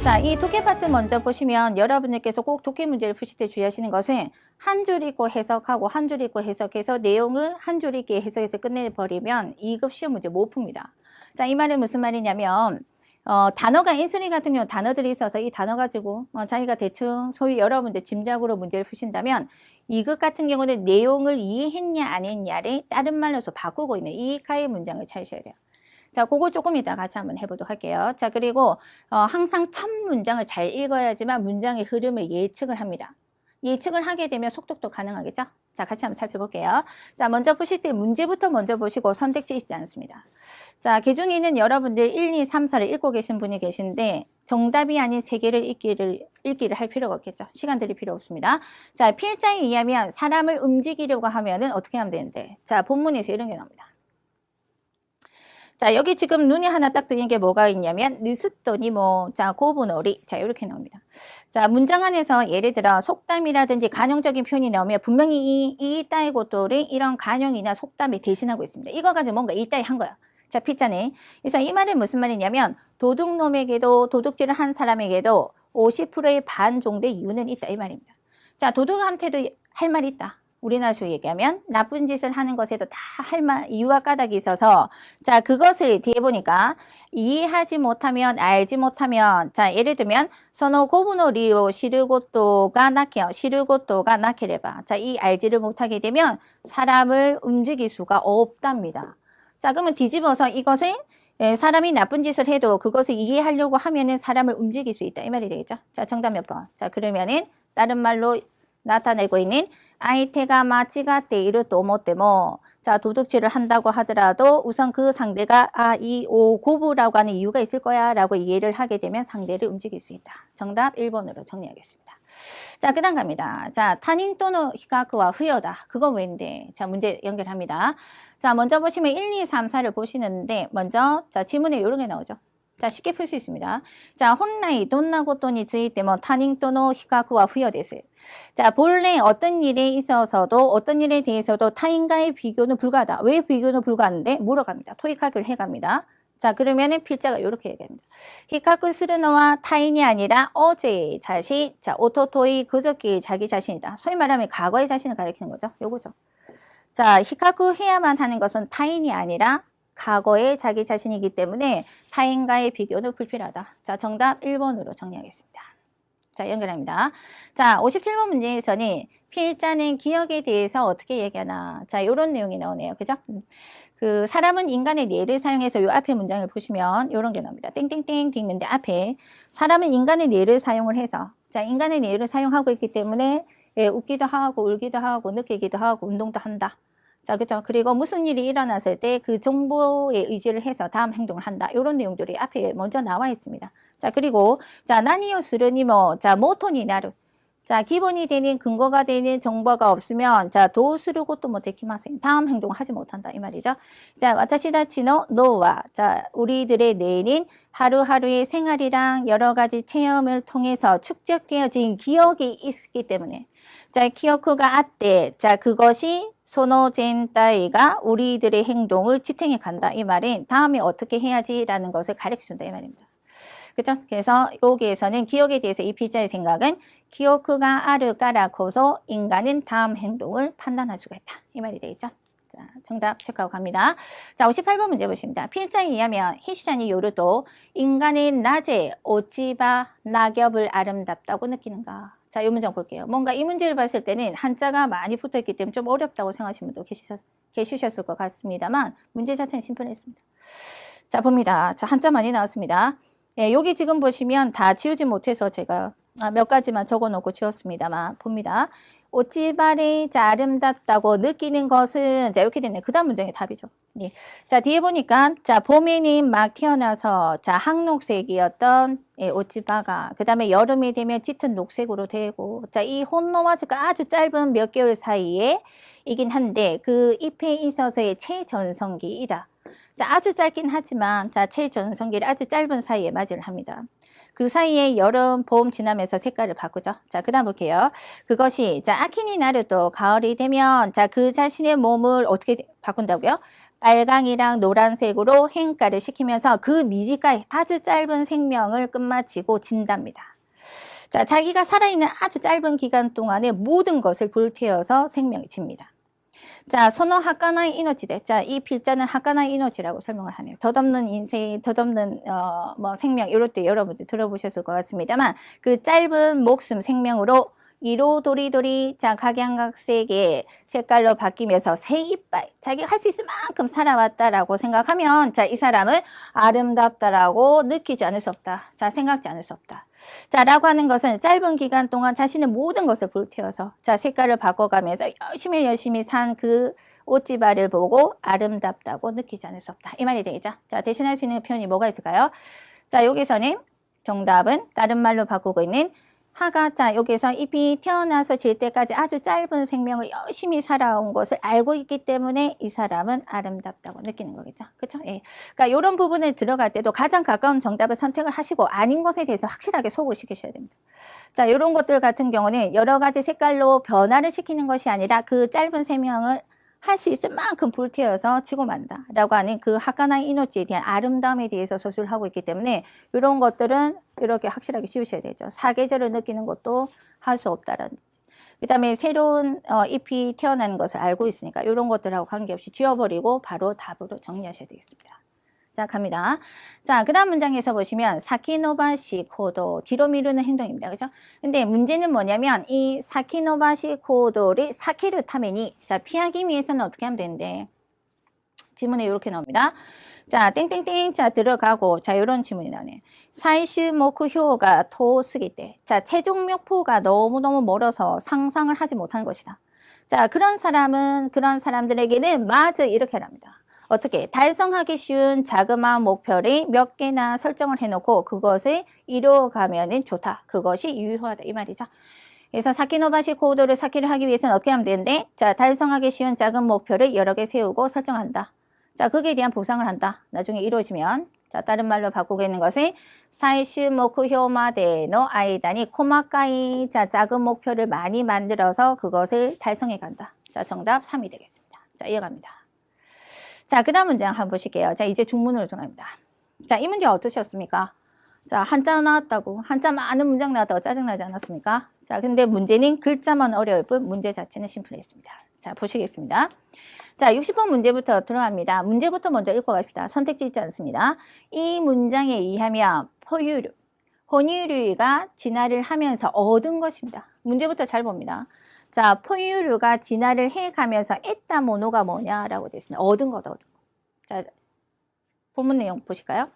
자, 이 독해 파트 먼저 보시면 여러분들께서 꼭 독해 문제를 푸실 때 주의하시는 것은 한 줄 읽고 해석하고 한 줄 읽고 해석해서 내용을 한 줄 읽기 해석해서 끝내버리면 2급 시험 문제 못 풉니다. 자, 이 말은 무슨 말이냐면 단어가 인수리 같은 경우 단어들이 있어서 이 단어 가지고 자기가 대충 소위 여러분들 짐작으로 문제를 푸신다면 2급 같은 경우는 내용을 이해했냐 안 했냐를 다른 말로서 바꾸고 있는 이 가의 문장을 찾으셔야 돼요. 자, 그거 조금 이따 같이 한번 해보도록 할게요. 자, 그리고 항상 첫 문장을 잘 읽어야지만 문장의 흐름을 예측을 합니다. 예측을 하게 되면 속독도 가능하겠죠? 자, 같이 한번 살펴볼게요. 자, 먼저 보실 때 문제부터 먼저 보시고 선택지 있지 않습니다. 자, 개중에는 여러분들 1, 2, 3, 4를 읽고 계신 분이 계신데 정답이 아닌 세 개를 읽기를 할 필요가 없겠죠. 시간 들일 필요 없습니다. 자, 필자에 의하면 사람을 움직이려고 하면은 어떻게 하면 되는데? 자, 본문에서 이런 게 나옵니다. 자, 여기 지금 눈에 하나 딱 뜨는 게 뭐가 있냐면 느스더니 자, 고분어리. 자, 이렇게 나옵니다. 자, 문장 안에서 예를 들어 속담이라든지 간용적인 표현이 나오면 분명히 이 따위 것들이 이런 간용이나 속담이 대신하고 있습니다. 이거 가지고 뭔가 이 따위 한 거야. 자, 필자네. 그래서 이 말은 무슨 말이냐면 도둑놈에게도 도둑질을 한 사람에게도 50%의 반 정도의 이유는 있다 이 말입니다. 자, 도둑한테도 할 말이 있다. 우리나라식으로 얘기하면 나쁜 짓을 하는 것에도 다 할 말, 이유와 까닭이 있어서 자, 그것을 뒤에 보니까 이해하지 못하면 알지 못하면 자, 예를 들면 서너 고분어 리오 시르고또가 나케요. 시르고또가 나케레바. 자, 이 알지를 못하게 되면 사람을 움직일 수가 없답니다. 자, 그러면 뒤집어서 이것을 사람이 나쁜 짓을 해도 그것을 이해하려고 하면은 사람을 움직일 수 있다. 이 말이 되겠죠? 자, 정답 몇 번? 자, 그러면은 다른 말로 나타내고 있는 아이테가 마치가테 이르 또 못되모 자, 도둑질을 한다고 하더라도 우선 그 상대가 고부라고 하는 이유가 있을 거야 라고 이해를 하게 되면 상대를 움직일 수 있다. 정답 1번으로 정리하겠습니다. 자, 그 다음 갑니다. 자, 타닝 또는 히카크와 후여다. 그건 왜인데? 자, 문제 연결합니다. 자, 먼저 보시면 1, 2, 3, 4를 보시는데 먼저 자, 지문에 이런 게 나오죠. 자, 쉽게 풀 수 있습니다. 자, 혼라이 돈나고또니 즈이테모 타닝 또는 히카크와 후여데스. 자, 본래 어떤 일에 있어서도 어떤 일에 대해서도 타인과의 비교는 불가하다. 왜 비교는 불가한데? 물어갑니다. 토익학을 해갑니다. 자, 그러면은 필자가 이렇게 얘기합니다. 히카쿠 스르노와 타인이 아니라 어제의 자신, 자, 오토토이 그저께의 자기 자신이다. 소위 말하면 과거의 자신을 가리키는 거죠. 요거죠. 자, 히카쿠 해야만 하는 것은 타인이 아니라 과거의 자기 자신이기 때문에 타인과의 비교는 불필요하다. 자, 정답 1번으로 정리하겠습니다. 자, 연결합니다. 자, 57번 문제에서는 필자는 기억에 대해서 어떻게 얘기하나. 자, 요런 내용이 나오네요. 그죠? 그 사람은 인간의 뇌를 사용해서 요 앞에 문장을 보시면 요런 게 나옵니다. 땡땡땡 돼 있는데 앞에 사람은 인간의 뇌를 사용을 해서 자, 인간의 뇌를 사용하고 있기 때문에 웃기도 하고 울기도 하고 느끼기도 하고 운동도 한다. 자, 그죠? 그리고 무슨 일이 일어났을 때 그 정보에 의지를 해서 다음 행동을 한다. 이런 내용들이 앞에 먼저 나와 있습니다. 자, 그리고, 자, 나니요 스르니 자, 모토니 나루. 자, 기본이 되는 근거가 되는 정보가 없으면, 자, 도우스르 것도 뭐 데키마센. 다음 행동을 하지 못한다. 이 말이죠. 자, 와타시다치노 노와. 자, 우리들의 뇌는 하루하루의 생활이랑 여러 가지 체험을 통해서 축적되어진 기억이 있기 때문에. 자, 기억가 아때. 자, 그것이 소노젠 따위가 우리들의 행동을 지탱해 간다. 이 말은 다음에 어떻게 해야지라는 것을 가르쳐준다. 이 말입니다. 그죠? 그래서 여기에서는 기억에 대해서 이 필자의 생각은 기억가 아르까라코서 인간은 다음 행동을 판단할 수가 있다. 이 말이 되겠죠? 자, 정답 체크하고 갑니다. 자, 58번 문제 보십니다. 필자에 의하면 히시샤니 요르도 인간은 낮에 오지바 낙엽을 아름답다고 느끼는가? 자, 이 문장 볼게요. 뭔가 이 문제를 봤을 때는 한자가 많이 붙어있기 때문에 좀 어렵다고 생각하시는 분도 계시셨을 것 같습니다만 문제 자체는 심플했습니다. 자, 봅니다. 자, 한자 많이 나왔습니다. 예, 여기 지금 보시면 다 지우지 못해서 제가 몇 가지만 적어놓고 지웠습니다만 봅니다. 오찌발이 자, 아름답다고 느끼는 것은 자, 이렇게 되네. 그 다음 문장의 답이죠. 예. 자, 뒤에 보니까 자, 봄에는 막 태어나서 자, 항록색이었던 예, 오찌바가 그 다음에 여름이 되면 짙은 녹색으로 되고 자, 이 혼노와즈가 아주 짧은 몇 개월 사이에 이긴 한데 그 잎에 있어서의 체전성기이다. 자, 아주 짧긴 하지만 자, 체전성기를 아주 짧은 사이에 맞이를 합니다. 그 사이에 여름, 봄 지나면서 색깔을 바꾸죠. 자, 그 다음 볼게요. 그것이 자, 아키니 나르도 가을이 되면 자, 그 자신의 몸을 어떻게 바꾼다고요? 빨강이랑 노란색으로 행가를 시키면서 그 미지까지 아주 짧은 생명을 끝마치고 진답니다. 자, 자기가 살아있는 아주 짧은 기간 동안에 모든 것을 불태워서 생명이 집니다. 자, 선호 하카나이 이노치데. 자, 이 필자는 하카나이 이노치라고 설명을 하네요. 덧없는 인생, 덧없는 생명 이럴 때 여러분들 들어보셨을 것 같습니다만 그 짧은 목숨 생명으로 이로도리도리 자 각양각색의 색깔로 바뀌면서 새 이빨 자기가 할 수 있을 만큼 살아왔다라고 생각하면 자, 이 사람은 아름답다라고 느끼지 않을 수 없다. 자, 생각지 않을 수 없다. 자, 라고 하는 것은 짧은 기간 동안 자신의 모든 것을 불태워서 자, 색깔을 바꿔가면서 열심히 산 그 옷지발을 보고 아름답다고 느끼지 않을 수 없다. 이 말이 되겠죠? 자, 대신할 수 있는 표현이 뭐가 있을까요? 자, 여기서는 정답은 다른 말로 바꾸고 있는 하가, 자, 여기서 잎이 태어나서 질 때까지 아주 짧은 생명을 열심히 살아온 것을 알고 있기 때문에 이 사람은 아름답다고 느끼는 거겠죠. 그렇죠? 예. 그러니까 이런 부분을 들어갈 때도 가장 가까운 정답을 선택을 하시고 아닌 것에 대해서 확실하게 소구를 시키셔야 됩니다. 자, 이런 것들 같은 경우는 여러 가지 색깔로 변화를 시키는 것이 아니라 그 짧은 생명을 할 수 있을 만큼 불태워서 지고 만다 라고 하는 그 하카나이 이노치에 대한 아름다움에 대해서 서술을 하고 있기 때문에 이런 것들은 이렇게 확실하게 지우셔야 되죠. 사계절을 느끼는 것도 할 수 없다라든지 그 다음에 새로운 잎이 태어나는 것을 알고 있으니까 이런 것들하고 관계없이 지워버리고 바로 답으로 정리하셔야 되겠습니다. 자, 갑니다. 자, 그 다음 문장에서 보시면 사키노바시 코도 뒤로 미루는 행동입니다. 그죠? 근데 문제는 뭐냐면 이 사키노바시 코도를 사키를 타면이 자, 피하기 위해서는 어떻게 하면 되는데 지문에 이렇게 나옵니다. 자, 땡땡땡 자 들어가고 자, 이런 지문이 나오네요. 사이시 목표가 토스기 때. 자, 최종 목표가 너무너무 멀어서 상상을 하지 못한 것이다. 자, 그런 사람들에게는 맞아 이렇게 합니다. 어떻게 달성하기 쉬운 자그마한 목표를 몇 개나 설정을 해놓고 그것을 이루어가면 좋다. 그것이 유효하다 이 말이죠. 그래서 사키노바시 코드를 사키를 하기 위해서는 어떻게 하면 되는데 자, 달성하기 쉬운 작은 목표를 여러 개 세우고 설정한다. 자, 거기에 대한 보상을 한다. 나중에 이루어지면 자, 다른 말로 바꾸고 있는 것은 사이시 목표마데노 아이다니 코마카이 자, 작은 목표를 많이 만들어서 그것을 달성해 간다. 자, 정답 3이 되겠습니다. 자, 이어갑니다. 자, 그 다음 문장 한번 보실게요. 자, 이제 중문으로 들어갑니다. 자, 이 문제 어떠셨습니까? 자, 한자 나왔다고. 한자 많은 문장 나왔다고 짜증나지 않았습니까? 자, 근데 문제는 글자만 어려울 뿐 문제 자체는 심플했습니다. 자, 보시겠습니다. 자, 60번 문제부터 들어갑니다. 문제부터 먼저 읽고 갑시다. 선택지 있지 않습니다. 이 문장에 의하면 포유류, 혼유류가 진화를 하면서 얻은 것입니다. 문제부터 잘 봅니다. 자, 포유류가 진화를 해가면서 에따 모노가 뭐냐라고 되어 있습니다. 얻은 거다, 얻은 거. 자, 본문 내용 보실까요?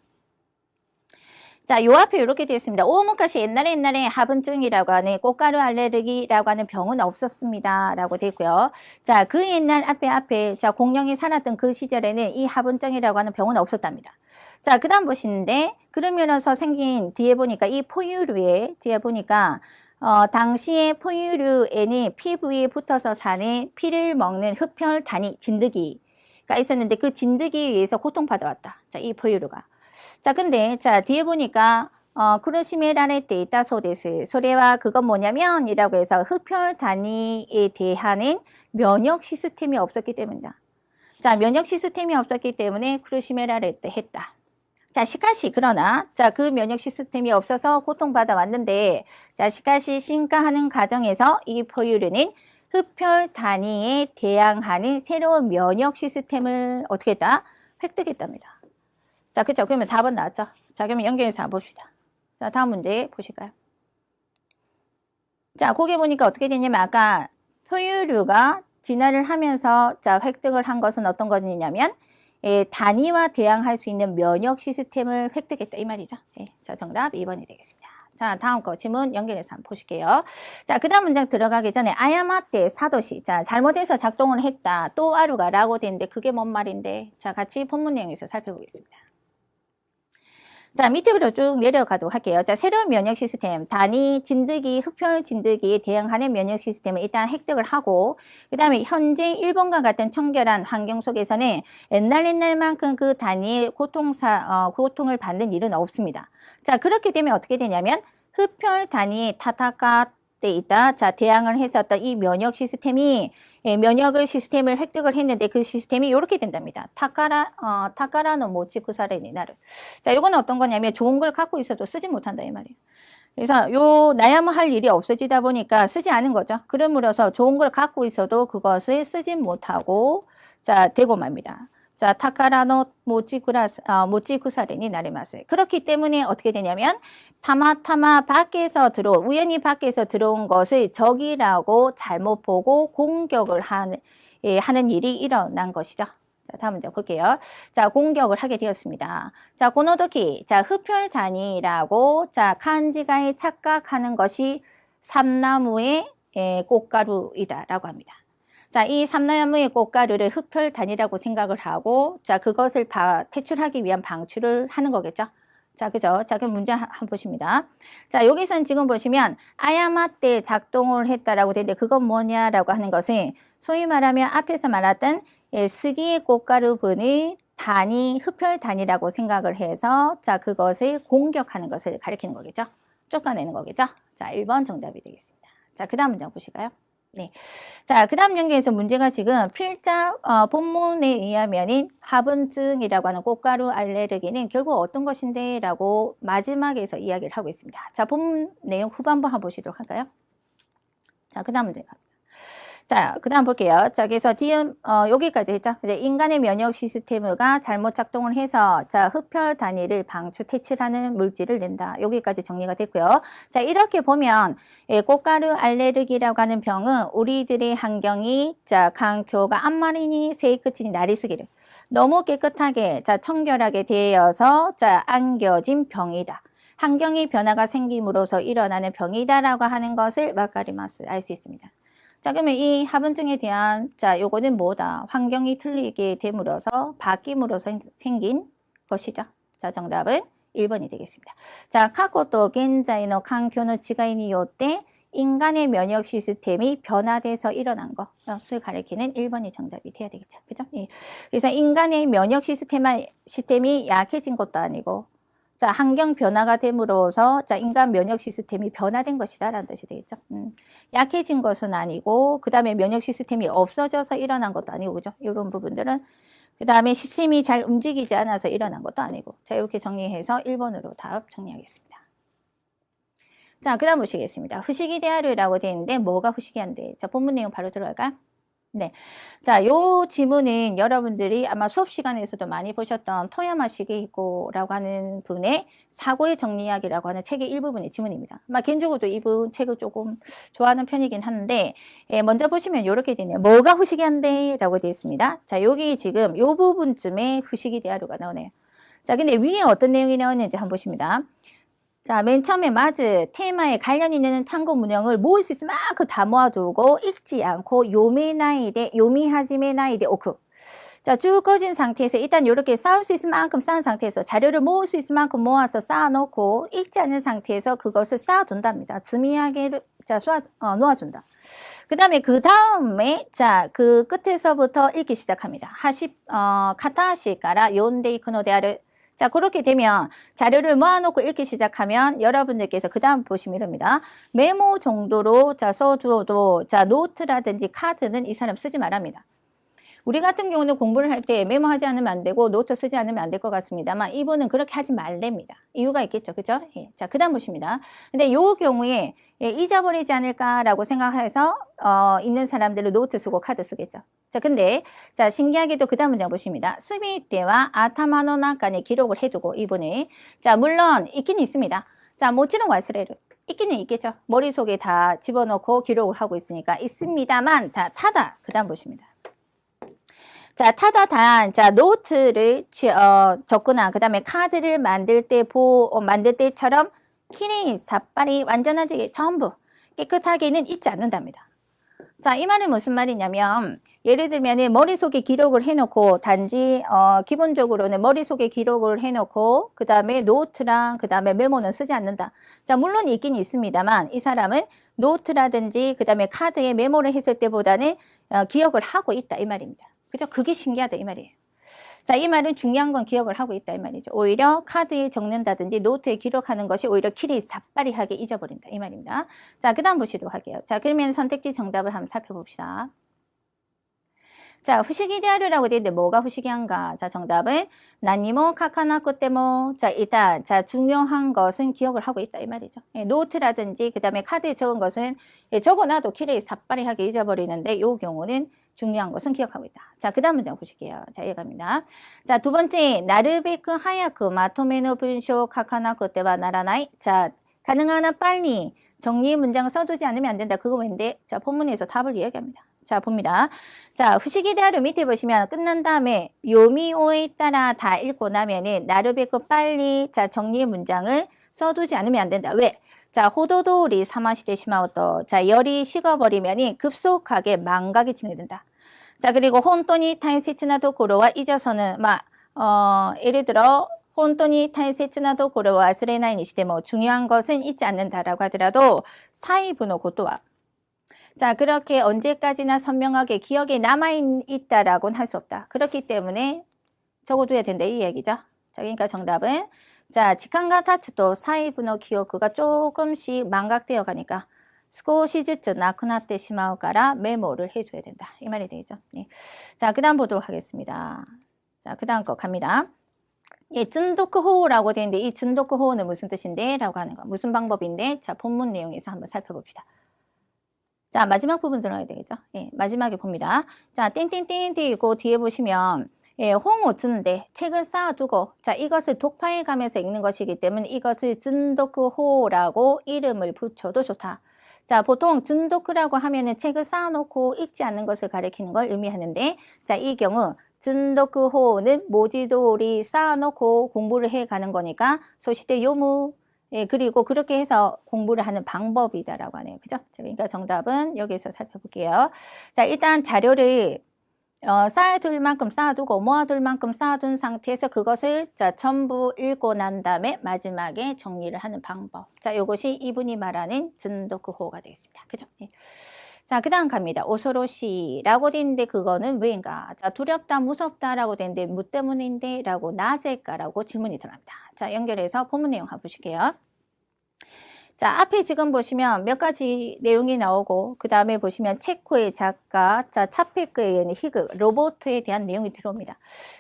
자, 요 앞에 이렇게 되어 있습니다. 오무카시 옛날에 하분증이라고 하는 꽃가루 알레르기라고 하는 병은 없었습니다. 라고 되어 있고요. 자, 그 옛날 앞에 자, 공룡이 살았던 그 시절에는 이 하분증이라고 하는 병은 없었답니다. 자, 그 다음 보시는데 그러면서 생긴 뒤에 보니까 이 포유류에 뒤에 보니까 당시에 포유류에는 피부에 붙어서 사는 피를 먹는 흡혈 단위 진드기가 있었는데 그 진드기에 의해서 고통받아왔다. 자, 이 포유류가. 자, 근데 자, 뒤에 보니까 쿠르시메라레 때 있다 소데스. 소래와 그건 뭐냐면 이라고 해서 흡혈 단위에 대한 면역 시스템이 없었기 때문이다. 자, 면역 시스템이 없었기 때문에 쿠르시메라레 때 했다. 자, 시카시 그러나 자, 그 면역 시스템이 없어서 고통받아 왔는데 자, 시카시進化하는 과정에서 이 포유류는 흡혈 단위에 대항하는 새로운 면역 시스템을 어떻게 했다? 획득했답니다. 자, 그쵸? 그러면 답은 나왔죠? 자, 그러면 연결해서 한번 봅시다. 자, 다음 문제 보실까요? 자, 거기 보니까 어떻게 되냐면 아까 포유류가 진화를 하면서 자, 획득을 한 것은 어떤 것이냐면 단위와 대항할 수 있는 면역 시스템을 획득했다 이 말이죠. 자, 정답 2번이 되겠습니다. 자, 다음 거 질문 연결해서 한번 보실게요. 자, 그 다음 문장 들어가기 전에 아야마테 사도시. 자, 잘못해서 작동을 했다. 또 아루가 라고 되는데 그게 뭔 말인데 자, 같이 본문 내용에서 살펴보겠습니다. 자, 밑으로 쭉 내려가도록 할게요. 자, 새로운 면역 시스템, 단위 진드기, 흡혈 진드기에 대응하는 면역 시스템을 일단 획득을 하고, 그 다음에 현재 일본과 같은 청결한 환경 속에서는 옛날만큼 그 단위의 고통을 받는 일은 없습니다. 자, 그렇게 되면 어떻게 되냐면, 흡혈 단위의 타타카 때 있다. 자, 대항을 했었던 이 면역 시스템이 면역을 시스템을 획득을 했는데 그 시스템이 이렇게 된답니다. 타카라노 모치 쿠사레니 나를. 자, 이건 어떤 거냐면 좋은 걸 갖고 있어도 쓰지 못한다 이 말이에요. 그래서 요 나야만 할 일이 없어지다 보니까 쓰지 않은 거죠. 그러므로서 좋은 걸 갖고 있어도 그것을 쓰지 못하고 자 되고 맙니다. 자 타카라노 모치쿠사레니 나리마스. 그렇기 때문에 어떻게 되냐면 타마타마 우연히 밖에서 들어온 것을 적이라고 잘못 보고 공격을 하는 일이 일어난 것이죠. 자, 다음 문제 볼게요. 자, 공격을 하게 되었습니다. 자, 고노도키. 자, 흡혈단이라고 자, 칸지가에 착각하는 것이 삼나무의 꽃가루이다라고 합니다. 자, 이 삼나무의 꽃가루를 흡혈단이라고 생각을 하고 자, 그것을 퇴출하기 위한 방출을 하는 거겠죠. 자, 그죠? 자, 그럼 문제 한번 보십니다. 자, 여기서는 지금 보시면 아야마 때 작동을 했다라고 되는데 그건 뭐냐라고 하는 것은 소위 말하면 앞에서 말했던 스기의 꽃가루분의 단위, 흡혈단이라고 생각을 해서 자, 그것을 공격하는 것을 가리키는 거겠죠. 쫓아내는 거겠죠. 자, 1번 정답이 되겠습니다. 자, 그 다음 문제 보실까요? 네. 자, 그 다음 연계에서 문제가 지금 필자 본문에 의하면은 화분증이라고 하는 꽃가루 알레르기는 결국 어떤 것인데 라고 마지막에서 이야기를 하고 있습니다. 자, 본문 내용 후반부 한번 보시도록 할까요? 자, 그 다음 문제 갑니다. 자, 그 다음 볼게요. 자, 그래서 여기까지 했죠. 이제 인간의 면역 시스템가 잘못 작동을 해서 자, 흡혈 단위를 퇴출하는 물질을 낸다. 여기까지 정리가 됐고요. 자, 이렇게 보면 꽃가루 알레르기라고 하는 병은 우리들의 환경이 자,環境가 안마리니 세이크치니 나리스기를 너무 깨끗하게 자, 청결하게 되어서 자, 안겨진 병이다. 환경의 변화가 생김으로써 일어나는 병이다라고 하는 것을 와카리마스 알 수 있습니다. 자, 그러면 이 화분증에 대한, 자, 요거는 뭐다? 환경이 틀리게 됨으로써, 바뀜으로써 생긴 것이죠. 자, 정답은 1번이 되겠습니다. 자, 카코토 겐자이노環境の 違いによって 인간의 면역 시스템이 변화돼서 일어난 것을 가리키는 1번이 정답이 돼야 되겠죠. 그죠? 예. 그래서 인간의 면역 시스템이 약해진 것도 아니고, 자, 환경 변화가 됨으로써 자, 인간 면역 시스템이 변화된 것이다 라는 뜻이 되겠죠. 약해진 것은 아니고 그 다음에 면역 시스템이 없어져서 일어난 것도 아니고 그죠? 이런 부분들은 그 다음에 시스템이 잘 움직이지 않아서 일어난 것도 아니고 자, 이렇게 정리해서 1번으로 답 정리하겠습니다. 자, 그 다음 보시겠습니다. 후시기 대하류라고 되어 있는데 뭐가 후시기한데? 자, 본문 내용 바로 들어갈까요? 네. 자, 요 지문은 여러분들이 아마 수업 시간에서도 많이 보셨던 토야마 시게히코라고 하는 분의 사고의 정리이야기라고 하는 책의 일부분의 지문입니다. 아마 개인적으로도 이분 책을 조금 좋아하는 편이긴 한데, 먼저 보시면 이렇게 되네요. 뭐가 후시기한데? 라고 되어 있습니다. 자, 여기 지금 요 부분쯤에 후시기 대하루가 나오네요. 자, 근데 위에 어떤 내용이 나오는지 한번 보십니다. 자, 맨 처음에 마즈 테마에 관련 있는 참고 문형을 모을 수 있을 만큼 다 모아두고 읽지 않고 요미하지메 나이데 오크. 자, 쭉 꺼진 상태에서 일단 이렇게 쌓을 수 있을 만큼 쌓은 상태에서 자료를 모을 수 있을 만큼 모아서 쌓아놓고 읽지 않는 상태에서 그것을 쌓아둔답니다. 즈미하게를 자, 놓아준다. 그 다음에 자, 그 끝에서부터 읽기 시작합니다. 카타시까라 요온데이크노 데아를 자, 그렇게 되면 자료를 모아놓고 읽기 시작하면 여러분들께서 그 다음 보시면 이럽니다. 메모 정도로 자, 써두어도 자, 노트라든지 카드는 이 사람 쓰지 말랍니다. 우리 같은 경우는 공부를 할 때 메모하지 않으면 안 되고 노트 쓰지 않으면 안 될 것 같습니다만 이분은 그렇게 하지 말랍니다. 이유가 있겠죠. 그죠? 예. 자, 그 다음 보십니다. 근데 요 경우에 잊어버리지 않을까라고 생각해서 있는 사람들은 노트 쓰고 카드 쓰겠죠. 자, 근데 자, 신기하게도 그 다음 문장 보십니다. 스미 때와 아타마노 나카에 기록을 해두고 이분이 자, 물론 있기는 있습니다. 자, 모찌롱 와스레를 있기는 있겠죠. 머릿속에 다 집어넣고 기록을 하고 있으니까 있습니다만 자, 타다 그 다음 보십니다. 자, 자, 노트를 적거나 그 다음에 카드를 만들 때처럼 키리 삿발이 완전하게 전부 깨끗하게는 있지 않는답니다. 자, 이 말은 무슨 말이냐면 예를 들면 머릿속에 기록을 해놓고 단지 기본적으로는 머릿속에 기록을 해놓고 그 다음에 노트랑 그 다음에 메모는 쓰지 않는다. 자, 물론 있긴 있습니다만 이 사람은 노트라든지 그 다음에 카드에 메모를 했을 때보다는 기억을 하고 있다 이 말입니다. 그죠? 그게 신기하다 이 말이에요. 자, 이 말은 중요한 건 기억을 하고 있다 이 말이죠. 오히려 카드에 적는다든지 노트에 기록하는 것이 오히려 길이 삿바리하게 잊어버린다 이 말입니다. 자, 그 다음 보시도록 할게요. 자, 그러면 선택지 정답을 한번 살펴봅시다. 자, 후시기대하르라고 되어 있는데 뭐가 후시기한가? 자, 정답은 난니모 카카나코 때모. 자, 일단 자, 중요한 것은 기억을 하고 있다 이 말이죠. 예, 노트라든지 그다음에 카드에 적은 것은 적어놔도 길에 삿바리하게 잊어버리는데 이 경우는 중요한 것은 기억하고 있다. 자, 그 다음 문장 보실게요. 자, 이해갑니다. 자, 두 번째, 나르베크 하야크 마토메노 분쇼 카카나코 때와 나라나이. 자, 가능한 한 빨리 정리 문장을 써두지 않으면 안 된다. 그거 왠데? 자, 본문에서 답을 이야기합니다. 자, 봅니다. 자, 후시기대하루 밑에 보시면 끝난 다음에 요미오에 따라 다 읽고 나면은 나르베크 빨리 자, 정리의 문장을 써두지 않으면 안 된다. 왜? 자, 호도도리 사마시대 시마오토. 자, 열이 식어버리면이 급속하게 망각이 진행된다. 자, 그리고 혼돈이 타이세츠나 도코로와 잊어서는 예를 들어 혼돈이 타이세츠나 도코로와 스레나이니 시대 뭐 중요한 것은 잊지 않는다라고 하더라도 사이분노 고토와 자, 그렇게 언제까지나 선명하게 기억에 남아있다라고는 할 수 없다. 그렇기 때문에 적어둬야 된다 이 얘기죠. 자, 그러니까 정답은 자, 직한과 타츠도 사이분노 기억가 조금씩 망각되어 가니까 스코시즈츠 나쿠나테 시마우가라 메모를 해줘야 된다. 이 말이 되죠. 네. 자, 그 다음 보도록 하겠습니다. 자, 그 다음 거 갑니다. 예, 즌도크호라고 되어 있는데 이 즌도크호는 무슨 뜻인데? 라고 하는 거. 무슨 방법인데? 자, 본문 내용에서 한번 살펴봅시다. 자, 마지막 부분 들어야 되겠죠? 예, 마지막에 봅니다. 자, 띵띵띵 뒤고 뒤에 보시면 예, 홍오 즌데 책을 쌓아두고 자, 이것을 독파해 가면서 읽는 것이기 때문에 이것을 즌도크호라고 이름을 붙여도 좋다. 자, 보통 즌도크라고 하면은 책을 쌓아놓고 읽지 않는 것을 가리키는 걸 의미하는데 자, 이 경우 즌도크호는 모지도리 쌓아놓고 공부를 해 가는 거니까 소시대 요무 예, 그리고 그렇게 해서 공부를 하는 방법이다라고 하네요. 그죠? 그러니까 정답은 여기서 살펴볼게요. 자, 일단 자료를 쌓아둘 만큼 쌓아두고 모아둘 만큼 쌓아둔 상태에서 그것을 자, 전부 읽고 난 다음에 마지막에 정리를 하는 방법. 자, 이것이 이분이 말하는 즌도크호가 되겠습니다. 그죠? 예. 자, 그 다음 갑니다. 오소로시라고 돼 있는데 그거는 왜인가? 자, 두렵다, 무섭다라고 돼 있는데 뭐 때문인데? 라고 낮을까라고 질문이 들어갑니다. 자, 연결해서 본문 내용 한번 보실게요. 자, 앞에 지금 보시면 몇 가지 내용이 나오고 그 다음에 보시면 체코의 작가, 자, 차페크의 희극, 로보트에 대한 내용이 들어옵니다.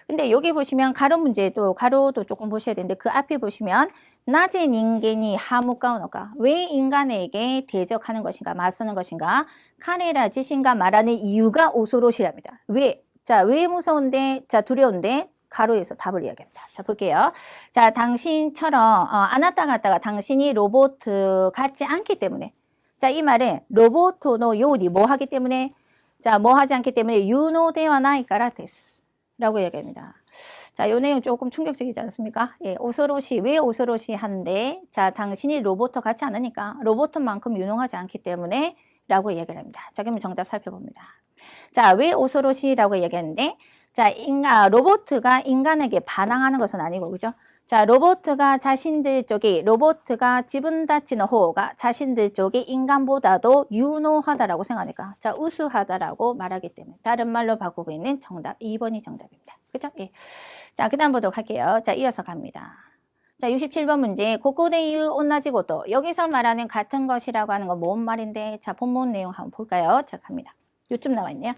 근데 여기 보시면 가로 문제도 가로도 조금 보셔야 되는데 그 앞에 보시면 낮에 인간이 하무가오노가 왜 인간에게 대적하는 것인가 맞서는 것인가 카네라 지신가 말하는 이유가 오소로시랍니다. 왜? 자, 왜 무서운데? 자, 두려운데? 가로에서 답을 이야기합니다. 자, 볼게요. 자, 당신처럼 아나타 같다가 당신이 로봇 같지 않기 때문에 자, 이 말은 로봇노 요리 뭐 하기 때문에 자, 뭐 하지 않기 때문에 유노데와 나이까라 데스 라고 이야기합니다. 자, 요 내용 조금 충격적이지 않습니까? 예, 오소로시 왜 오소로시 한데 자, 당신이 로봇 같지 않으니까 로봇만큼 유능하지 않기 때문에 라고 이야기를 합니다. 자, 그러면 정답 살펴봅니다. 자, 왜 오소로시라고 얘기했는데 자, 로봇가 인간에게 반항하는 것은 아니고, 그죠? 자, 로봇가 지분 다치는 호가 자신들 쪽이 인간보다도 유노하다라고 생각하니까, 자, 우수하다라고 말하기 때문에, 다른 말로 바꾸고 있는 정답, 2번이 정답입니다. 그죠? 예. 자, 그 다음 보도록 할게요. 자, 이어서 갑니다. 자, 67번 문제. 고코데유 온나지고도. 여기서 말하는 같은 것이라고 하는 건 뭔 말인데, 자, 본문 내용 한번 볼까요? 자, 갑니다. 요쯤 나와 있네요.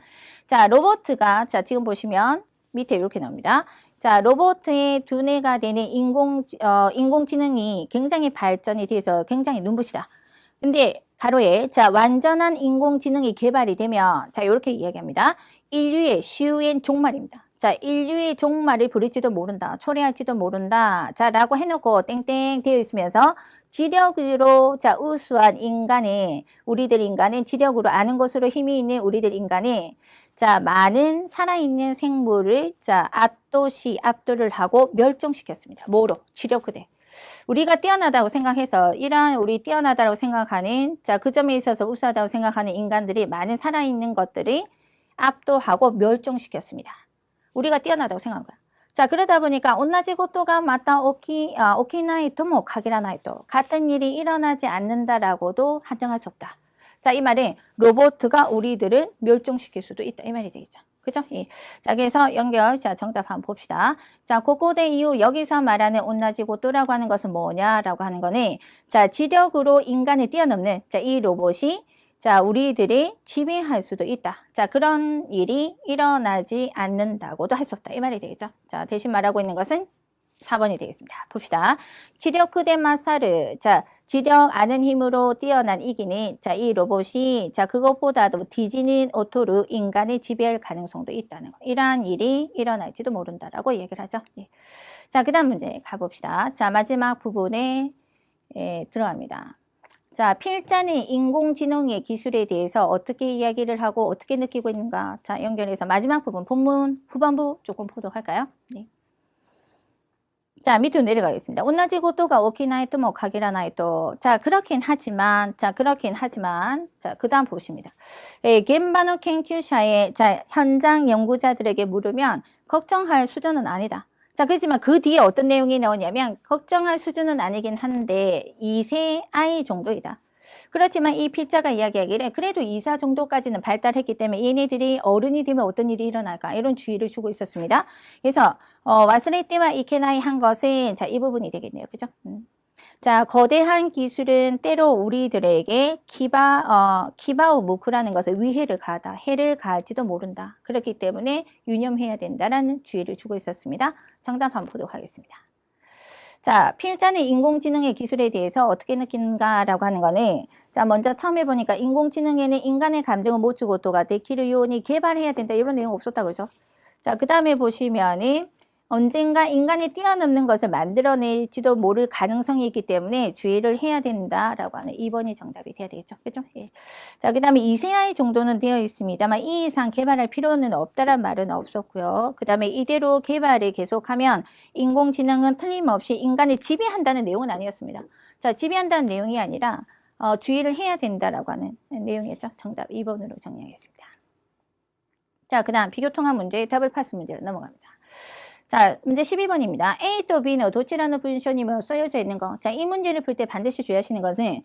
자, 로봇가, 자, 지금 보시면 밑에 이렇게 나옵니다. 자, 로봇의 두뇌가 되는 인공지능이 굉장히 발전이 돼서 굉장히 눈부시다. 근데 가로에, 자, 완전한 인공지능이 개발이 되면, 자, 이렇게 이야기합니다. 인류의 시우엔 종말입니다. 자, 인류의 종말을 부를지도 모른다. 초래할지도 모른다. 자, 라고 해놓고 땡땡 되어 있으면서 지력으로 자, 우수한 인간이 우리들 인간은 지력으로 아는 것으로 힘이 있는 우리들 인간이 자, 많은 살아있는 생물을 자, 압도를 하고 멸종시켰습니다. 뭐로? 지력 그대. 우리가 뛰어나다고 생각해서 이러한 우리 뛰어나다고 생각하는 자, 그 점에 있어서 우수하다고 생각하는 인간들이 많은 살아있는 것들이 압도하고 멸종시켰습니다. 우리가 뛰어나다고 생각한 거야. 자, 그러다 보니까 온나지 고토가 맞다 오키나이토 뭐 가기라나이토 같은 일이 일어나지 않는다라고도 한정할 수 없다. 자, 이 말은 로봇가 우리들을 멸종시킬 수도 있다. 이 말이 되겠죠. 그죠? 예. 자, 그래서 연결. 자, 정답 한번 봅시다. 자, 고고대 이후 여기서 말하는 온나지 고토라고 하는 것은 뭐냐라고 하는 거는 자, 지력으로 인간을 뛰어넘는 자, 이 로봇이 자, 우리들이 지배할 수도 있다. 자, 그런 일이 일어나지 않는다고도 할 수 없다. 이 말이 되겠죠. 자, 대신 말하고 있는 것은 4번이 되겠습니다. 봅시다. 지력크덴 마사르. 자, 지력 아는 힘으로 뛰어난 이기는 자, 이 로봇이 자, 그것보다도 뒤지는 오토로 인간을 지배할 가능성도 있다는 거. 이러한 일이 일어날지도 모른다라고 얘기를 하죠. 예. 자, 그다음 문제 가봅시다. 자, 마지막 부분에 들어갑니다. 자, 필자는 인공지능의 기술에 대해서 어떻게 이야기를 하고 어떻게 느끼고 있는가. 자, 연결해서 마지막 부분, 본문 후반부 조금 보도록 할까요? 네. 자, 밑으로 내려가겠습니다. 同じことが 오키나이토 뭐 가기라나이토. 자, 그렇긴 하지만, 자, 그 다음 보십니다. 겐바노 켄큐샤의, 자, 현장 연구자들에게 물으면 걱정할 수준은 아니다. 자, 그렇지만 그 뒤에 어떤 내용이 나오냐면 걱정할 수준은 아니긴 한데 2세 아이 정도이다. 그렇지만 이 P자가 이야기하기를 그래도 2사 정도까지는 발달했기 때문에 얘네들이 어른이 되면 어떤 일이 일어날까 이런 주의를 주고 있었습니다. 그래서 와스레 때와 이케나이 한 것은 자, 이 부분이 되겠네요. 그죠? 자, 거대한 기술은 때로 우리들에게 키바우 무크라는 것을 위해를 가하다, 해를 가할지도 모른다. 그렇기 때문에 유념해야 된다라는 주의를 주고 있었습니다. 정답 한번 보도록 하겠습니다. 자, 필자는 인공지능의 기술에 대해서 어떻게 느끼는가라고 하는 거는 자, 먼저 처음에 보니까 인공지능에는 인간의 감정을 못 주고 또가 데키르 요원이 개발해야 된다 이런 내용 없었다 그죠? 자, 그 다음에 보시면은 언젠가 인간이 뛰어넘는 것을 만들어낼지도 모를 가능성이 있기 때문에 주의를 해야 된다라고 하는 2번이 정답이 돼야 되겠죠. 그죠? 예. 자, 그 다음에 2세 아이 정도는 되어 있습니다만 이 이상 개발할 필요는 없다란 말은 없었고요. 그 다음에 이대로 개발을 계속하면 인공지능은 틀림없이 인간을 지배한다는 내용은 아니었습니다. 자, 지배한다는 내용이 아니라 주의를 해야 된다라고 하는 내용이었죠. 정답 2번으로 정리하겠습니다. 자, 그 다음 비교통합 문제, 더블 파스 문제로 넘어갑니다. 자, 문제 12번입니다. A 또 B는 도치라는 분션이며 써여져 있는 거. 자, 이 문제를 풀 때 반드시 주의하시는 것은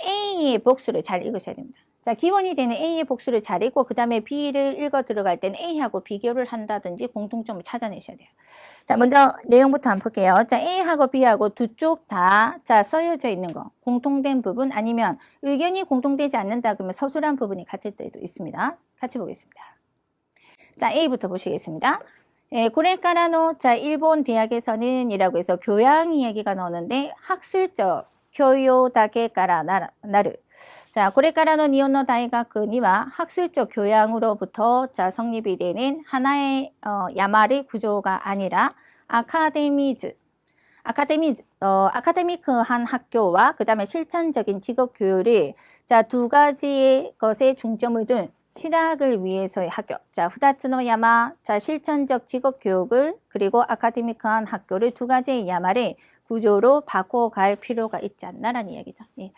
A의 복수를 잘 읽으셔야 됩니다. 자, 기본이 되는 A의 복수를 잘 읽고 그 다음에 B를 읽어 들어갈 때는 A하고 비교를 한다든지 공통점을 찾아내셔야 돼요. 자, 먼저 내용부터 한번 볼게요. 자, A하고 B하고 두 쪽 다 자, 써여져 있는 거. 공통된 부분 아니면 의견이 공통되지 않는다 그러면 서술한 부분이 같을 때도 있습니다. 같이 보겠습니다. 자, A부터 보시겠습니다. 고레카라노, 자, 일본 대학에서는 이라고 해서 교양 이야기가 나오는데 학술적 교요다게까라 나르. 자, 고레카라노 니혼노 다이가쿠니와 학술적 교양으로부터 자, 성립이 되는 하나의 야마리 구조가 아니라 아카데미크한 학교와 그 다음에 실천적인 직업 교육을 자, 두 가지의 것에 중점을 둔 실학을 위해서의 학교. 자, 후다츠노 야마. 자, 실천적 직업 교육을 그리고 아카데미크한 학교를 두 가지의 야마를 구조로 바꿔갈 필요가 있지 않나라는 이야기죠. 예.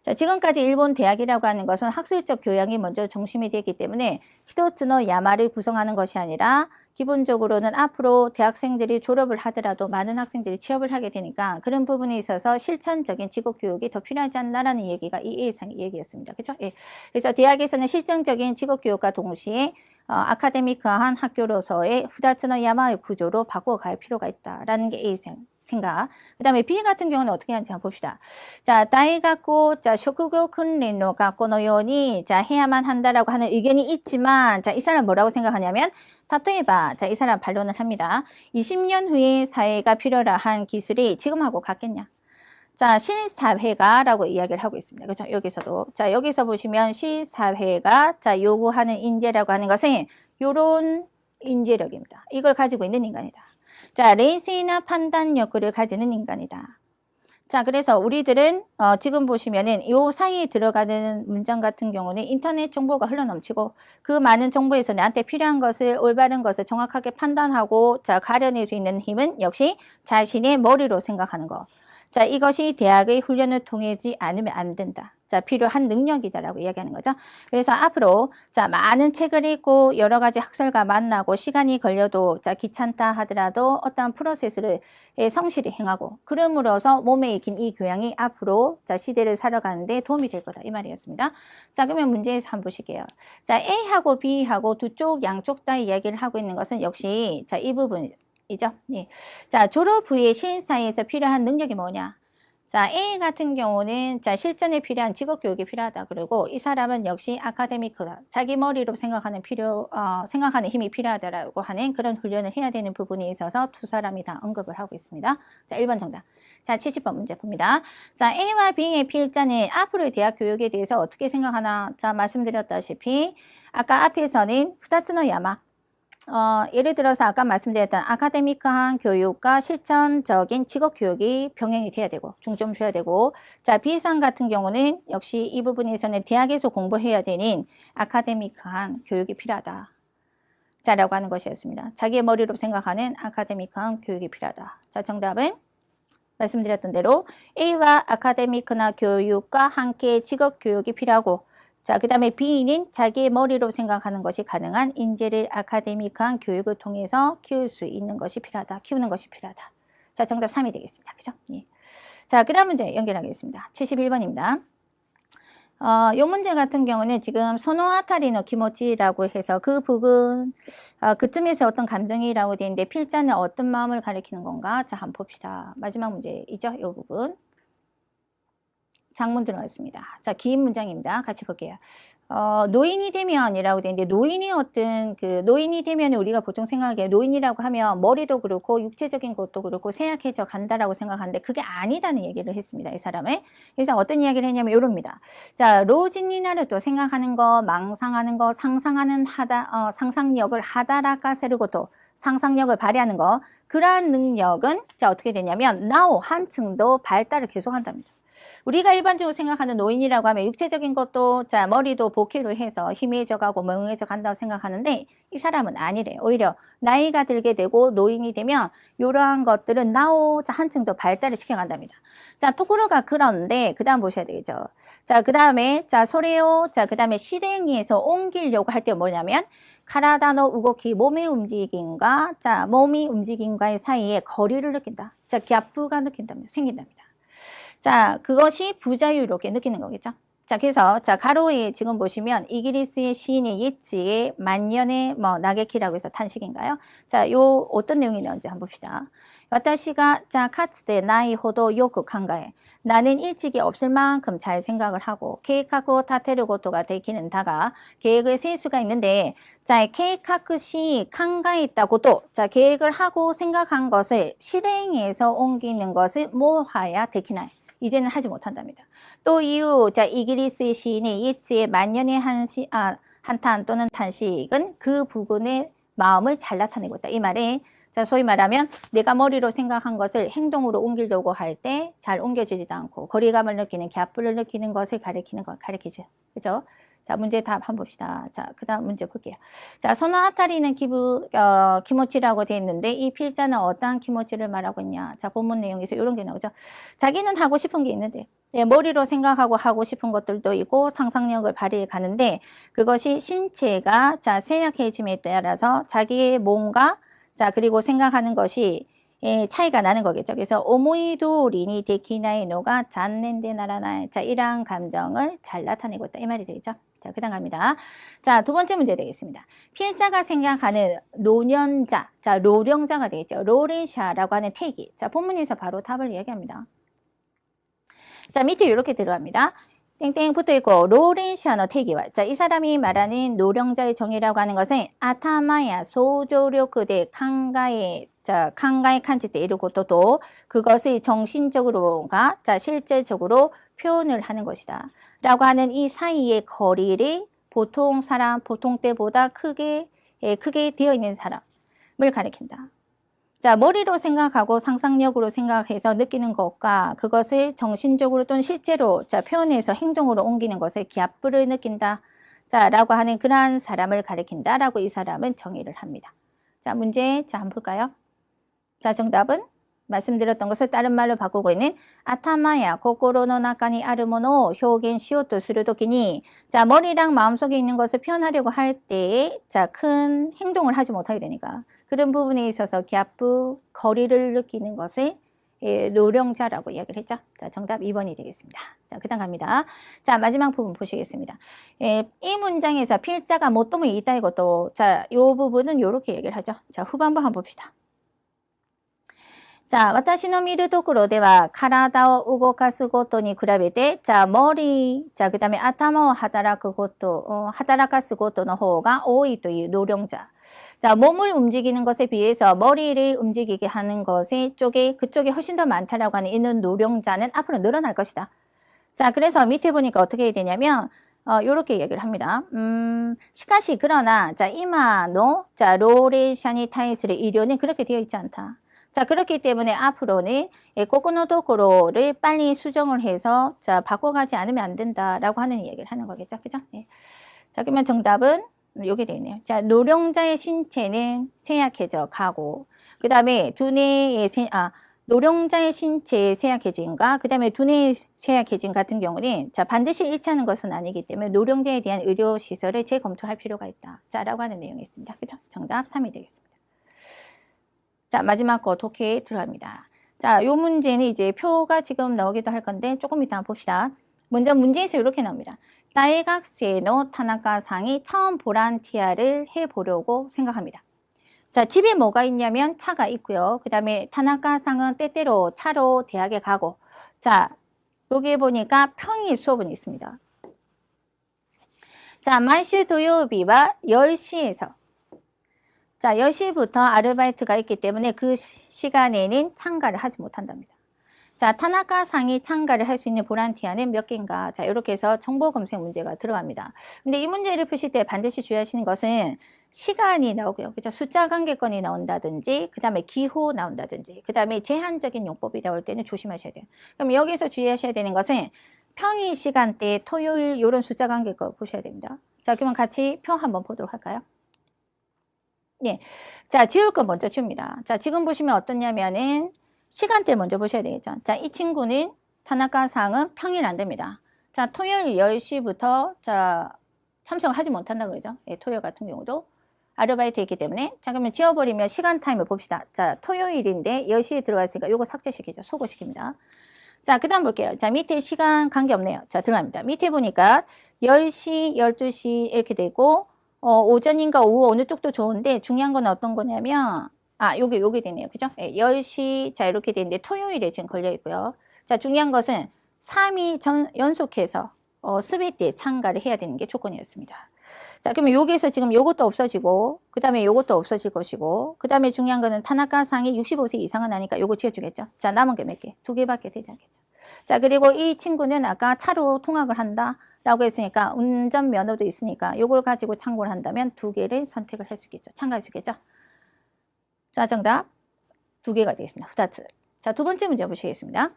자, 지금까지 일본 대학이라고 하는 것은 학술적 교양이 먼저 중심이 되기 때문에 히도츠노 야마를 구성하는 것이 아니라 기본적으로는 앞으로 대학생들이 졸업을 하더라도 많은 학생들이 취업을 하게 되니까 그런 부분에 있어서 실천적인 직업교육이 더 필요하지 않나라는 얘기가 이 예상의 얘기였습니다. 그렇죠? 예. 그래서 대학에서는 실증적인 직업교육과 동시에 아카데미크한 학교로서의 후다츠노 야마의 구조로 바꿔갈 필요가 있다라는 게 A 생각. 그 다음에 B 같은 경우는 어떻게 하는지 한번 봅시다. 자, 다이가쿠, 자, 쇼쿠교訓練の 学校の ように 자, 해야만 한다라고 하는 의견이 있지만, 자, 이 사람 뭐라고 생각하냐면, 다토에바, 자, 이 사람 반론을 합니다. 20년 후에 사회가 필요로 한 기술이 지금하고 같겠냐? 자, 실사회가라고 이야기를 하고 있습니다. 그렇죠? 여기서도. 자, 여기서 보시면 실사회가 자, 요구하는 인재라고 하는 것은 요런 인재력입니다. 이걸 가지고 있는 인간이다. 자, 레이스나 판단력을 가지는 인간이다. 자, 그래서 우리들은 지금 보시면은 요 사이에 들어가는 문장 같은 경우는 인터넷 정보가 흘러넘치고 그 많은 정보에서 나한테 필요한 것을 올바른 것을 정확하게 판단하고 자, 가려낼 수 있는 힘은 역시 자신의 머리로 생각하는 거. 자, 이것이 대학의 훈련을 통하지 않으면 안 된다. 자, 필요한 능력이다라고 이야기하는 거죠. 그래서 앞으로 자, 많은 책을 읽고 여러 가지 학설과 만나고 시간이 걸려도 자, 귀찮다 하더라도 어떠한 프로세스를 성실히 행하고 그럼으로써 몸에 익힌 이 교양이 앞으로 자, 시대를 살아가는데 도움이 될 거다. 이 말이었습니다. 자, 그러면 문제에서 한번 보실게요. 자, A하고 B하고 두 쪽 양쪽 다 이야기를 하고 있는 것은 역시 자, 이 부분 이죠. 예. 자, 졸업 후에 신사에서 필요한 능력이 뭐냐? 자, A 같은 경우는 자, 실전에 필요한 직업 교육이 필요하다. 그리고 이 사람은 역시 아카데미크다. 자기 머리로 생각하는 힘이 필요하다라고 하는 그런 훈련을 해야 되는 부분에 있어서 두 사람이 다 언급을 하고 있습니다. 자, 1번 정답. 자, 70번 문제 봅니다. 자, A와 B의 필자는 앞으로의 대학 교육에 대해서 어떻게 생각하나? 자, 말씀드렸다시피 아까 앞에서는 후다츠노 야마 예를 들어서 아까 말씀드렸던 아카데미크한 교육과 실천적인 직업 교육이 병행이 돼야 되고 중점 줘야 되고 자 B상 같은 경우는 역시 이 부분에서는 대학에서 공부해야 되는 아카데미크한 교육이 필요하다. 자 라고 하는 것이었습니다. 자기의 머리로 생각하는 아카데미크한 교육이 필요하다. 자 정답은 말씀드렸던 대로 A와 아카데미크나 교육과 함께 직업 교육이 필요하고 자, 그 다음에 B는 자기의 머리로 생각하는 것이 가능한 인재를 아카데미크한 교육을 통해서 키울 수 있는 것이 필요하다. 키우는 것이 필요하다. 자, 정답 3이 되겠습니다. 그죠? 예. 자, 그 다음 문제 연결하겠습니다. 71번입니다. 이 문제 같은 경우는 지금 소노아타리노 키모치라고 해서 그 부분, 그쯤에서 어떤 감정이라고 되어 있는데 필자는 어떤 마음을 가리키는 건가? 자, 한번 봅시다. 마지막 문제이죠? 이 부분. 장문 들어갔습니다. 자, 긴 문장입니다. 같이 볼게요. 노인이 되면이라고 되어 있는데 노인이 되면 우리가 보통 생각하기에 노인이라고 하면 머리도 그렇고 육체적인 것도 그렇고 쇠약해져 간다라고 생각하는데 그게 아니다는 얘기를 했습니다. 이 사람은. 그래서 어떤 이야기를 했냐면 이럽니다. 자, 로진이나를 또 생각하는 거, 망상하는 거, 상상력을 하다라까세르고 또 상상력을 발휘하는 거 그러한 능력은 자 어떻게 되냐면 나오 한층 더 발달을 계속한답니다. 우리가 일반적으로 생각하는 노인이라고 하면 육체적인 것도 자 머리도 복회로 해서 희미해져 가고 멍해져 간다고 생각하는데 이 사람은 아니래. 오히려 나이가 들게 되고 노인이 되면 이러한 것들은 나오자 한층 더 발달을 시켜간답니다. 자, 토쿠로가 그런데 그 다음 보셔야 되겠죠. 자, 그 다음에 자 소레오 자 그 다음에 실행에서 옮기려고 할 때 뭐냐면 카라다노 우고키 몸의 움직임과 자 몸이 움직임과의 사이에 거리를 느낀다. 자, 갸프가 생긴답니다. 자, 그것이 부자유롭게 느끼는 거겠죠. 자, 그래서 자 가로에 지금 보시면 이기리스의 시인의 예지의 만년의 나게키라고 해서 탄식인가요? 자, 요 어떤 내용이 나온지 한번 봅시다. 와타시가 자 카츠데 나이 호도 요크 칸가에 나는 일찍이 없을 만큼 잘 생각을 하고 계획하고 타테르고토가 되기는 다가 계획을 세울 수가 있는데 자 계획하시 칸가에 있다고도 자 계획을 하고 생각한 것을 실행해서 옮기는 것을 모하야 되기나요? 이제는 하지 못한답니다. 또 이후 자 이기리스의 시인의 예지의 만년의 한탄 또는 탄식은 그 부분의 마음을 잘 나타내고 있다. 이 말에 자 소위 말하면 내가 머리로 생각한 것을 행동으로 옮기려고 할 때 잘 옮겨지지도 않고 거리감을 느끼는 갸프를 느끼는 것을 가리키죠. 그죠? 자, 문제 답 한번 봅시다. 자, 그 다음 문제 볼게요. 자, 소노아타리는 키모치라고 되어 있는데 이 필자는 어떠한 키모치를 말하고 있냐. 자, 본문 내용에서 이런 게 나오죠. 자기는 하고 싶은 게 있는데 머리로 생각하고 하고 싶은 것들도 있고 상상력을 발휘해 가는데 그것이 신체가 자, 쇠약해짐에 따라서 자기의 몸과 자, 그리고 생각하는 것이 차이가 나는 거겠죠. 그래서 오모이도 리니 데키나이 노가 잔넨데 나라나 자, 이러한 감정을 잘 나타내고 있다. 이 말이 되겠죠. 자, 그 다음 갑니다. 자, 두 번째 문제 되겠습니다. 피해자가 생각하는 노년자, 자, 로령자가 되겠죠. 로레샤라고 하는 태기. 자, 본문에서 바로 답을 이야기합니다. 자, 밑에 이렇게 들어갑니다. 땡땡 붙어 있고 로렌시아노 태기와 자, 이 사람이 말하는 노령자의 정의라고 하는 것은 아타마야 소조력대 칸가의 자, 칸가의 칸지 때 이르고 또 그것의 정신적으로가 자, 실제적으로 표현을 하는 것이다. 라고 하는 이 사이의 거리를 보통 때보다 크게 되어 있는 사람을 가리킨다. 자, 머리로 생각하고 상상력으로 생각해서 느끼는 것과 그것을 정신적으로 또는 실제로 자, 표현해서 행동으로 옮기는 것을 갸프를 느낀다. 자, 라고 하는 그러한 사람을 가리킨다. 라고 이 사람은 정의를 합니다. 자, 문제 자, 한번 볼까요? 자, 정답은 말씀드렸던 것을 다른 말로 바꾸고 있는 아타마야 코코로노 나카니 아르모노 효겐 시오토 스르도키니 자, 머리랑 마음속에 있는 것을 표현하려고 할 때에 자, 큰 행동을 하지 못하게 되니까 그런 부분에 있어서 갸프 거리를 느끼는 것을 노령자라고 이야기를 했죠. 자, 정답 2번이 되겠습니다. 자, 그 다음 갑니다. 자, 마지막 부분 보시겠습니다. 이 문장에서 필자가 모토모 있다 이것도 자, 요 부분은 요렇게 얘기를 하죠. 자, 후반부 한번 봅시다. 자, 私の見るところでは、体を動かすことに比べて、그 다음에 頭を働かすことの方が多いという노령자. 자, 몸을 움직이는 것에 비해서 머리를 움직이게 하는 그쪽에 훨씬 더 많다라고 하는 이는 노령자는 앞으로 늘어날 것이다. 자, 그래서 밑에 보니까 어떻게 해야 되냐면, 요렇게 얘기를 합니다. しかし, 그러나, 자, 이마노, 자, 로레샤니 타이스의 일료는 그렇게 되어 있지 않다. 자, 그렇기 때문에 앞으로는 고코노 도코로를 빨리 수정을 해서, 자, 바꿔가지 않으면 안 된다라고 하는 얘기를 하는 거겠죠. 그죠? 네. 자, 그러면 정답은 요게 되네요. 자, 노령자의 신체는 쇠약해져 가고, 그 다음에 노령자의 신체의 쇠약해짐과 그 다음에 두뇌의 쇠약해짐 같은 경우는 자 반드시 일치하는 것은 아니기 때문에 노령자에 대한 의료시설을 재검토할 필요가 있다. 자 라고 하는 내용이 있습니다. 그죠? 정답 3이 되겠습니다. 자 마지막 거 독해 들어갑니다. 자 요 문제는 이제 표가 지금 나오기도 할 건데 조금 이따 봅시다. 먼저 문제에서 이렇게 나옵니다. 다이각세노 타나카상이 처음 보란티아를 해보려고 생각합니다. 자, 집에 뭐가 있냐면 차가 있고요. 그 다음에 타나카상은 때때로 차로 대학에 가고. 자, 여기 보니까 평일 수업은 있습니다. 자,毎週 토요일과 10시에서. 자, 10시부터 아르바이트가 있기 때문에 그 시간에는 참가를 하지 못한답니다. 자, 타나카상이 참가를 할 수 있는 보란티아는 몇 개인가? 자, 이렇게 해서 정보 검색 문제가 들어갑니다. 근데 이 문제를 푸실 때 반드시 주의하시는 것은 시간이 나오고요. 그죠? 숫자 관계권이 나온다든지, 그 다음에 기호 나온다든지, 그 다음에 제한적인 용법이 나올 때는 조심하셔야 돼요. 그럼 여기서 주의하셔야 되는 것은 평일 시간대, 토요일, 이런 숫자 관계권 보셔야 됩니다. 자, 그러면 같이 표 한번 보도록 할까요? 예. 자, 지울 거 먼저 지웁니다. 자, 지금 보시면 어떠냐면은 시간대 먼저 보셔야 되겠죠. 자, 이 친구는 타나카상은 평일 안 됩니다. 자, 토요일 10시부터 자, 참석을 하지 못한다 그러죠. 예, 토요일 같은 경우도 아르바이트 있기 때문에. 자, 그러면 지워버리면 시간 타임을 봅시다. 자, 토요일인데 10시에 들어갔으니까 요거 삭제시키죠. 소거시킵니다. 자, 그 다음 볼게요. 자, 밑에 시간 관계없네요. 자, 들어갑니다. 밑에 보니까 10시, 12시 이렇게 되고 오전인가 오후 어느 쪽도 좋은데 중요한 건 어떤 거냐면 요게 되네요. 그죠? 예, 10시, 자, 이렇게 되는데 토요일에 지금 걸려 있고요. 자, 중요한 것은 3일 연속해서 스웨트에 참가를 해야 되는 게 조건이었습니다. 자, 그러면 여기에서 지금 요것도 없어지고, 그 다음에 요것도 없어질 것이고, 그 다음에 중요한 거는 타나카상이 65세 이상은 하니까 요거 지어주겠죠. 자, 남은 게 몇 개? 2개밖에 되지 않겠죠. 자, 그리고 이 친구는 아까 차로 통학을 한다. 라고 했으니까 운전면허도 있으니까 요걸 가지고 참고를 한다면 2개를 선택을 할 수 있겠죠. 참가할 수 있겠죠. 자, 정답 2개가 되겠습니다. 2つ. 자, 두 번째 문제 보시겠습니다.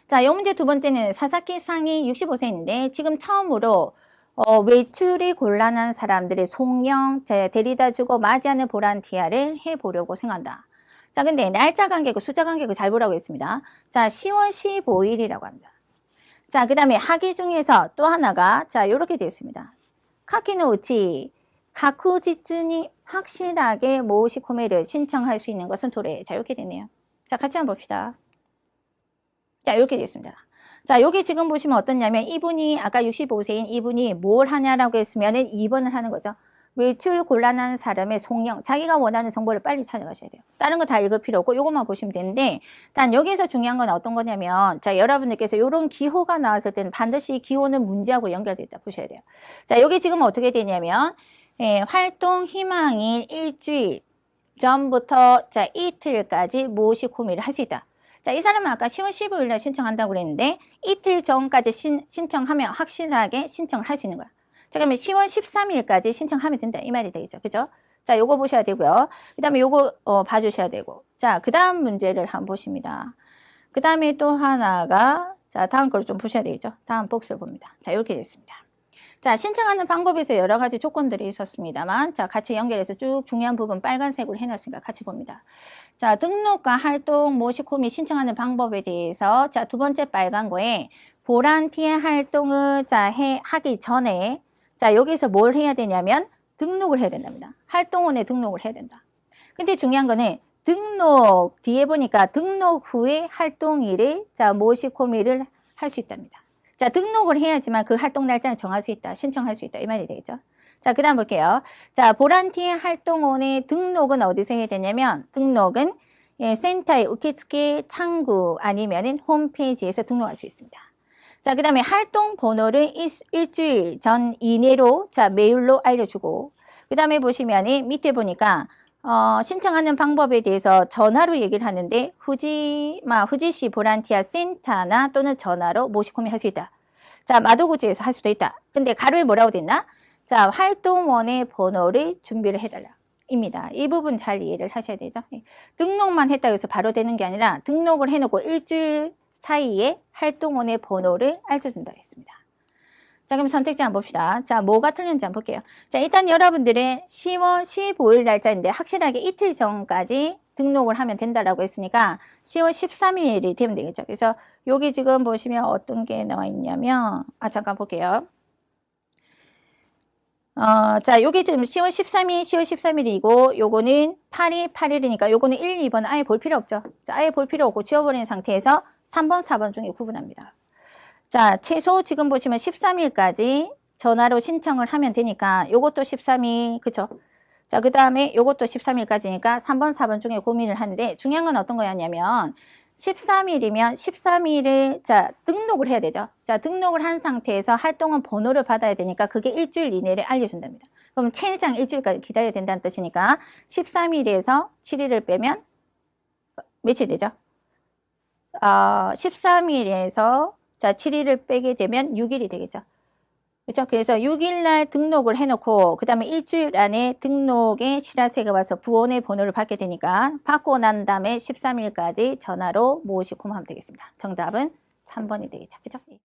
자, 이 문제 두 번째는 사사키상이 65세인데 지금 처음으로 외출이 곤란한 사람들의 송영, 데리다 주고 맞이하는 보란티아를 해보려고 생각한다. 자, 근데 날짜 관계고 숫자 관계고 잘 보라고 했습니다. 자, 10월 15일이라고 합니다. 자, 그 다음에 학위 중에서 또 하나가 자, 요렇게 되어 있습니다. 카키노우치 가쿠지츠니 확실하게 모시코메를 신청할 수 있는 것은 도래. 자, 이렇게 되네요. 자, 같이 한번 봅시다. 자, 이렇게 되겠습니다. 자, 여기 지금 보시면 어떠냐면 이분이 아까 65세인 이분이 뭘 하냐라고 했으면은 2번을 하는 거죠. 외출 곤란한 사람의 송영, 자기가 원하는 정보를 빨리 찾아가셔야 돼요. 다른 거 다 읽을 필요 없고 요것만 보시면 되는데 단 여기서 중요한 건 어떤 거냐면 자, 여러분들께서 이런 기호가 나왔을 때는 반드시 이 기호는 문제하고 연결되어 있다 보셔야 돼요. 자, 여기 지금 어떻게 되냐면 활동 희망일 일주일 전부터 자, 이틀까지 모시코미를 할 수 있다. 자, 이 사람은 아까 10월 15일날 신청한다고 그랬는데 이틀 전까지 신청하면 확실하게 신청을 할 수 있는 거야. 자, 그러면 10월 13일까지 신청하면 된다. 이 말이 되겠죠. 그죠? 자, 요거 보셔야 되고요. 그 다음에 요거 봐주셔야 되고. 자, 그 다음 문제를 한번 보십니다. 그 다음에 또 하나가 자, 다음 걸 좀 보셔야 되겠죠. 다음 복수를 봅니다. 자, 이렇게 됐습니다. 자, 신청하는 방법에서 여러 가지 조건들이 있었습니다만 자, 같이 연결해서 쭉 중요한 부분 빨간색으로 해놨으니까 같이 봅니다. 자, 등록과 활동, 모시코미 신청하는 방법에 대해서 자, 두 번째 빨간 거에 보란티아 활동을 자, 하기 전에 자, 여기서 뭘 해야 되냐면 등록을 해야 된답니다. 활동원에 등록을 해야 된다. 근데 중요한 거는 등록 뒤에 보니까 등록 후에 활동일을 자, 모시코미를 할 수 있답니다. 자, 등록을 해야지만 그 활동 날짜를 정할 수 있다. 신청할 수 있다. 이 말이 되겠죠. 자, 그 다음 볼게요. 자, 보란티아 활동원의 등록은 어디서 해야 되냐면 등록은 예, 센터의 우키츠키 창구 아니면은 홈페이지에서 등록할 수 있습니다. 자, 그 다음에 활동 번호를 일주일 전 이내로 자, 메일로 알려주고, 그 다음에 보시면은 밑에 보니까 신청하는 방법에 대해서 전화로 얘기를 하는데 후지시 보란티아 센터나 또는 전화로 모집구매할 수 있다. 자,窓口에서 할 수도 있다. 근데 가로에 뭐라고 됐나? 자, 활동원의 번호를 준비를 해달라. 입니다. 이 부분 잘 이해를 하셔야 되죠. 등록만 했다고 해서 바로 되는 게 아니라 등록을 해놓고 일주일 사이에 활동원의 번호를 알려준다고 했습니다. 자, 그럼 선택지 한번 봅시다. 자, 뭐가 틀렸는지 한번 볼게요. 자, 일단 여러분들의 10월 15일 날짜인데 확실하게 이틀 전까지 등록을 하면 된다라고 했으니까 10월 13일이 되면 되겠죠. 그래서 여기 지금 보시면 어떤 게 나와 있냐면, 잠깐 볼게요. 자, 여기 지금 10월 13일이고, 요거는 8일이니까 요거는 1, 2번 아예 볼 필요 없죠. 자, 아예 볼 필요 없고 지워버린 상태에서 3번, 4번 중에 구분합니다. 자, 최소 지금 보시면 13일까지 전화로 신청을 하면 되니까 요것도 13일, 그쵸? 자, 그 다음에 요것도 13일까지니까 3번, 4번 중에 고민을 하는데 중요한 건 어떤 거였냐면 13일이면 13일을 자, 등록을 해야 되죠. 자, 등록을 한 상태에서 활동원 번호를 받아야 되니까 그게 일주일 이내를 알려준답니다. 그럼 최장 일주일까지 기다려야 된다는 뜻이니까 13일에서 7일을 빼면 며칠 되죠? 13일에서 자, 7일을 빼게 되면 6일이 되겠죠. 그렇죠? 그래서 6일 날 등록을 해놓고 그 다음에 일주일 안에 등록에 실화세가 와서 부원의 번호를 받게 되니까 받고 난 다음에 13일까지 전화로 모시고 하면 되겠습니다. 정답은 3번이 되겠죠. 그죠?